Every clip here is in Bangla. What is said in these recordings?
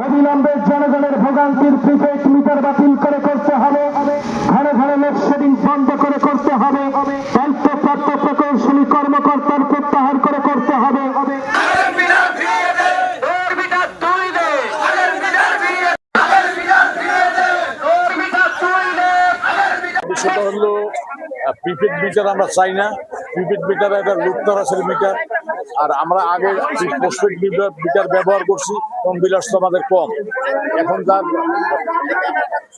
অবিলম্বে জনগণের ভোগান্তির প্রিপেড মিটার বাতিল করে করতে হবে, ঘরে ঘরে লোডশেডিং বন্ধ করে করতে হবে, দায়িত্বপ্রাপ্ত প্রকৌশলী কর্মকর্তার প্রত্যাহার করে করতে হবে। বিষয়টা হলো প্রিপেড মিটার আমরা চাই না। প্রিপেড মিটার একটা লুপ্তরাসের মিটার, আর আমরা আগে পোস্টপেড মিটার ব্যবহার করছি, কম বিলাস তো আমাদের কম। এখন যার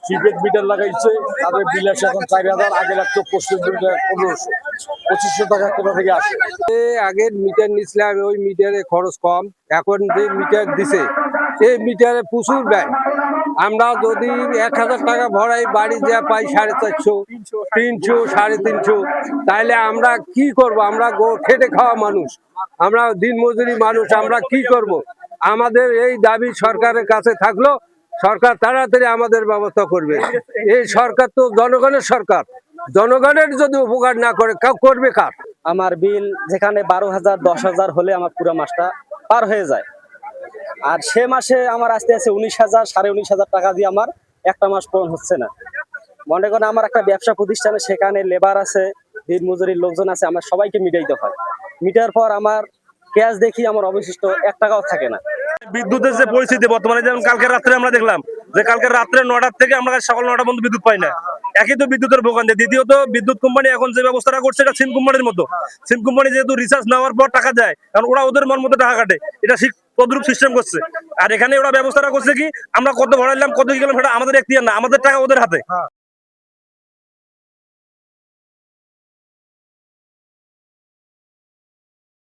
প্রিপেড মিটার লাগাইছে তাদের বিলাস এখন 4,000, আগে লাগতো পোস্টপেড মিটার 1500, 2500 টাকা কোথা থেকে আসে। আগের মিটার নিছিলাম, ওই মিটারে খরচ কম। এখন যে মিটার দিছে এই মিটারে প্রচুর ব্যয়। আমরা যদি 1000 টাকা ভরাই, বাড়ি যা পাই 450, 300, 350, তাহলে আমরা কি করব? আমরা খেটে খাওয়া মানুষ, আমরা দিনমজুরি মানুষ, আমরা কি করব? আমাদের এই দাবি সরকারের কাছে থাকলো, সরকার তাড়াতাড়ি আমাদের ব্যবস্থা করবে। এই সরকার তো জনগণের সরকার, জনগণের যদি উপকার না করে করবে কার? আমার বিল যেখানে 12,000, 10,000 হলে আমার পুরো মাসটা পার হয়ে যায়। আর সে মাসে আমার আসতে আছে 19,000, 19,500 টাকা দিয়ে আমার একটা মাস পূরণ হচ্ছে না। মনে করেন আমার একটা ব্যবসা প্রতিষ্ঠানে, সেখানে লেবার আছে, দিন মজুরির লোকজন আছে, আমার সবাইকে মিটাইতে হয়। মিটার পর আমার ক্যাশ দেখি আমার অবশিষ্ট 1 টাকাও থাকে না। বিদ্যুতের যে পরিস্থিতি বর্তমানে, যেমন কালকে রাত্রে আমরা দেখলাম যে কালকে রাত্রে 9টার থেকে আমরা সকাল 9টা পর্যন্ত বিদ্যুৎ পাই না। একই তো বিদ্যুতের ভোগান্তি। দ্বিতীয়ত বিদ্যুৎ কোম্পানি এখন যে ব্যবস্থাটা করছে এটা সিম কোম্পানির মতো। সিম কোম্পানি যেহেতু রিচার্জ নেওয়ার পর টাকা দেয়, কারণ ওরা ওদের মন মতো টাকা কাটে, এটা তদ্রুপ সিস্টেম করছে। আর এখানে ওরা ব্যবস্থাটা করছে কি, আমরা কত ভরাইলাম কত কি গেলাম সেটা আমাদের এখতিয়ার না, আমাদের টাকা ওদের হাতে।